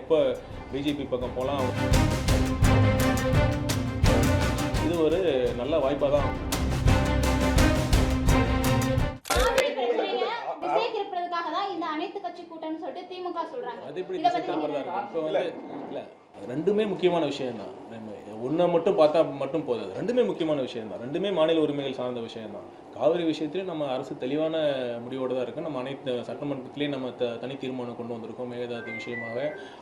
எப்போ பிஜேபி பக்கம் போகலாம், இது ஒரு நல்ல வாய்ப்பாக தான். அது எப்படி திசை திருப்பறதா இருக்கும்? இப்போ வந்து இல்லை, ரெண்டுமே முக்கியமான விஷயம் தான். ஒன்றை மட்டும் பார்த்தா மட்டும் போதாது. ரெண்டுமே முக்கியமான விஷயம் தான். ரெண்டுமே மாநில உரிமைகள் சார்ந்த விஷயம் தான். காவிரி விஷயத்திலையும் நம்ம அரசு தெளிவான முடிவோடு தான் இருக்குது. நம்ம அனைத்து சட்டமன்றத்திலேயே நம்ம தனி தீர்மானம் கொண்டு வந்திருக்கோம். மேகதாது விஷயமாக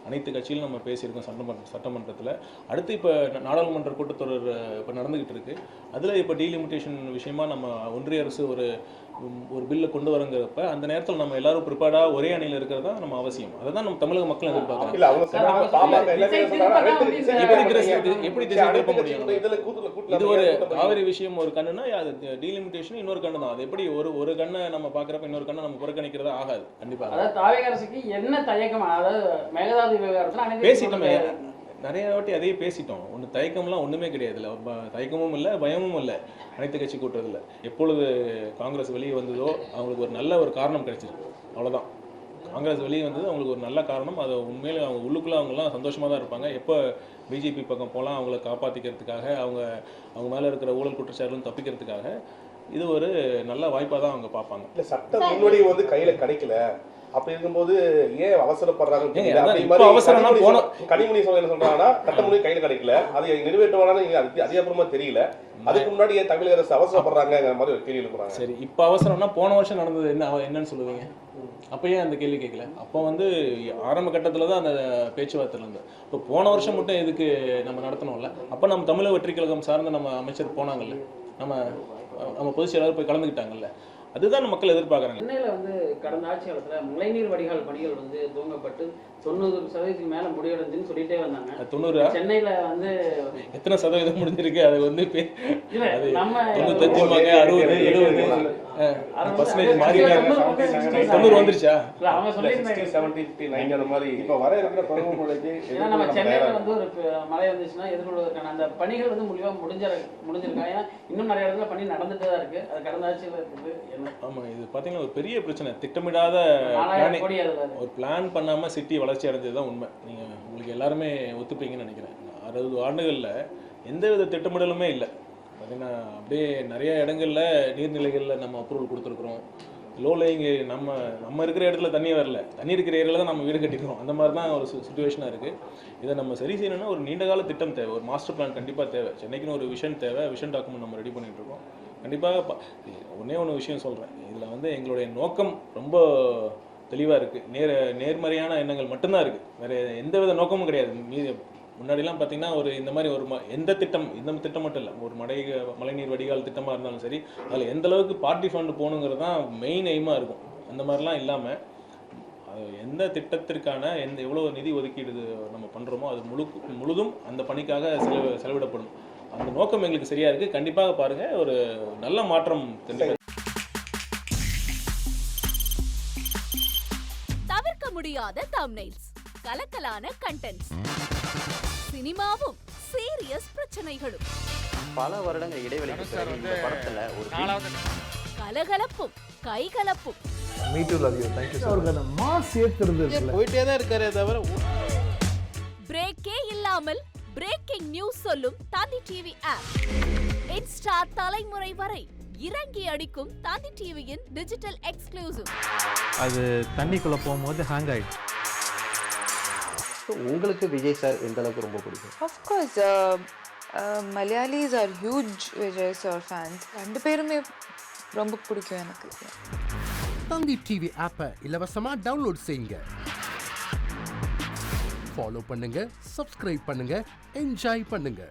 அனைத்து கட்சியிலும் நம்ம பேசியிருக்கோம் சட்டமன்றத்தில். அடுத்து இப்போ நாடாளுமன்ற கூட்டத்தொடர் இப்போ நடந்துக்கிட்டு இருக்குது. அதில் இப்போ டீலிமிட்டேஷன் விஷயமா நம்ம ஒன்றிய அரசு ஒரு பில்லை கொண்டு வரங்கிறப்ப அந்த நேரத்தில் நம்ம எல்லாரும் ப்ரிப்பேர்டாக ஒரே அணியில் இருக்கிறது தான் நம்ம அவசியம். அதை தான் நம்ம தமிழக மக்கள் எதிர்பார்க்குறாங்க. எப்படி திசை திருப்ப முடியும்? இது ஒரு காவிரி விஷயம் ஒரு கண்ணுனா அது டீலிமிட்டேஷன் இன்னொரு கண்ணு தான். அது எப்படி ஒரு கண்ணை நம்ம பார்க்குறப்ப இன்னொரு கண்ணை நம்ம புறக்கணிக்கிறதா ஆகாது. கண்டிப்பாக அதாவது தாவேக அரசுக்கு என்ன தயக்கம்? அதாவது மேகதாது விவகாரத்தில் பேசிட்டோமே, நிறைய வாட்டி அதையே பேசிட்டோம். ஒன்று தயக்கம்லாம் ஒன்றுமே கிடையாது. இல்லை தயக்கமும் இல்லை, பயமும் இல்லை. அனைத்து கட்சி கூட்டத்தில் எப்பொழுது காங்கிரஸ் வெளியே வந்ததோ அவங்களுக்கு ஒரு நல்ல ஒரு காரணம் கிடைச்சிருக்கு. அவ்வளோதான். காங்கிரஸ் வெளியே வந்தது அவங்களுக்கு ஒரு நல்ல காரணம். அது உண்மையிலே அவங்க உள்ளுக்குள்ளே அவங்கெல்லாம் சந்தோஷமாக தான் இருப்பாங்க. எப்போ பிஜேபி பக்கம் போகலாம் அவங்கள காப்பாற்றிக்கிறதுக்காக, அவங்க மேலே இருக்கிற ஊழல் குற்றச்சாட்டுன்னு தப்பிக்கிறதுக்காக இது ஒரு நல்ல வாய்ப்பாக தான் அவங்க பார்ப்பாங்க. இல்லை, சட்ட முன்வடி வந்து கையில் கிடைக்கல. அப்படி இருக்கும்போது ஏன் அவசரப்படுறாங்க? கனிமொழி என்ன சொல்றாங்கன்னா, சட்டமொழி கையில் கிடைக்கல, அதை நிறைவேற்றுவானு அதிகாரமா தெரியல. அதுக்கு முன்னாடி ஏன் தமிழக அரசு அவசரப்படுறாங்கிற மாதிரி ஒரு கேள்வி எழுப்புறாங்க. சரி, இப்போ அவசரம்னா போன வருஷம் நடந்தது என்னன்னு சொல்லுவீங்க? அப்போ ஏன் அந்த கேள்வி கேட்கல? அப்போ வந்து ஆரம்ப கட்டத்தில் தான் அந்த பேச்சுவார்த்தை இருந்தது. இப்போ போன வருஷம் மட்டும் எதுக்கு நம்ம நடத்தணும்ல? அப்போ நம்ம தமிழக வெற்றி கழகம் சார்ந்த நம்ம அமைச்சர் போனாங்கல்ல, நம்ம பொதுச் செயலாளர் போய் கலந்துக்கிட்டாங்கல்ல. அதுதான் மக்கள் எதிர்பார்க்குறாங்க. சென்னையில் வந்து கடந்த ஆட்சி காலத்தில் மழைநீர் வடிகால் பணிகள் வந்து துவங்கப்பட்டு 90% மேலே முடிவடைஞ்சுன்னு சொல்லிட்டே வந்தாங்க. 90 சென்னையில் வந்து எத்தனை சதவீதம் முடிஞ்சிருக்கு? அது வந்து நம்ம 95, 60, 70 மாறி 90 வந்துருச்சா? அவங்க சொல்லியிருந்தாங்க. இப்போ வர இருக்கிற பருவமழைக்கு நம்ம சென்னையில் வந்து ஒரு மழை வந்துச்சுன்னா எதிர்கொள்வதற்கான அந்த பணிகள் வந்து முடிஞ்சிருக்காங்க. ஏன்னா இன்னும் நிறைய இடத்துல பணி நடந்துட்டு தான் இருக்கு. அது கடந்த ஆட்சியில் இருக்குது. ஆமாம், இது பார்த்தீங்கன்னா ஒரு பெரிய பிரச்சனை. திட்டமிடாத ஒரு பிளான் பண்ணாமல் சிட்டி வளர்ச்சி அடைஞ்சது தான் உண்மை. உங்களுக்கு எல்லாருமே ஒத்துப்பீங்கன்னு நினைக்கிறேன். 60 ஆண்டுகளில் எந்தவித திட்டமிடலுமே இல்லை. பார்த்தீங்கன்னா அப்படியே நிறைய இடங்களில் நீர்நிலைகளில் நம்ம அப்ரூவல் கொடுத்துருக்குறோம். லோலைங்க நம்ம இருக்கிற இடத்துல தண்ணி வரல, தண்ணி இருக்கிற ஏரியாவில் தான் நம்ம வீடு கட்டிக்கிறோம். அந்த மாதிரி தான் ஒரு சுச்சுவேஷனாக இருக்குது. இதை நம்ம சரி செய்யணும்னா ஒரு நீண்டகால திட்டம் தேவை, ஒரு மாஸ்டர் பிளான் கண்டிப்பாக தேவை. சென்னைக்குன்னு ஒரு விஷன் தேவை. விஷன் டாக்குமெண்ட் நம்ம ரெடி பண்ணிகிட்டு இருக்கோம். கண்டிப்பாக ஒன்றே விஷயம் சொல்கிறேன். இதில் வந்து எங்களுடைய நோக்கம் ரொம்ப தெளிவாக இருக்குது. நேர்மறையான எண்ணங்கள் மட்டும்தான் இருக்குது. வேறு எந்த வித நோக்கமும் கிடையாது. முன்னாடிலாம் பார்த்திங்கன்னா இந்த மாதிரி இந்த திட்டம் மட்டும் இல்லை, ஒரு மழைநீர் வடிகால் திட்டமாக இருந்தாலும் சரி, அதில் எந்த அளவுக்கு பார்ட்டி ஃபண்டு போகணுங்கிறது தான் மெயின் எய்மாக இருக்கும். அந்த மாதிரிலாம் இல்லாமல் எந்த திட்டத்திற்கான எவ்வளோ நிதி ஒதுக்கீடு நம்ம பண்ணுறோமோ அது முழுதும் அந்த பணிக்காக செலவிடப்படும். அந்த நோக்கம் எங்களுக்கு சரியா இருக்கு. கண்டிப்பாக பாருங்க, ஒரு நல்ல மாற்றம் கண்டிப்பாக. தவிர்க்க முடியாத தம்ப்நெயில்ஸ், கலக்கலான கண்டென்ட்ஸ், சினிமாவும் சீரியஸ் பிரச்சனைகளும், பல வருடங்கள் இடைவெளிக்கு பிறகு இந்த படத்துல ஒரு கலகலப்பும் கைகலப்பும். Me too, love you. Thank you so much. Mass ஏத்துறது போயிட்டே தான் இருக்காரே தவிர பிரேக்கே இல்லாமல் பிரேக்கிங் நியூஸ் சொல்லும் தந்தி டிவி ஆப். இன்ஸ்டா தலைமுறை வரை இறங்கி அடிக்கும் தந்தி டிவியின் டிஜிட்டல் எக்ஸ்க்ளூசிவ். அது தண்ணிக்குள்ள போகும்போது ஹேங் ஆயிடுச்சு. உங்களுக்கு விஜய் சார் எந்த அளவுக்கு ரொம்ப பிடிக்கும்? Of course, Malayalis are huge Vijay sir fans. ரெண்டு பேருமே ரொம்ப பிடிக்கும் எனக்கு. தந்தி டிவி ஆப்பை இலவசமா டவுன்லோட் செய்யுங்க. ஃபாலோ பண்ணுங்க, சப்ஸ்கிரைப் பண்ணுங்க, என்ஜாய் பண்ணுங்க.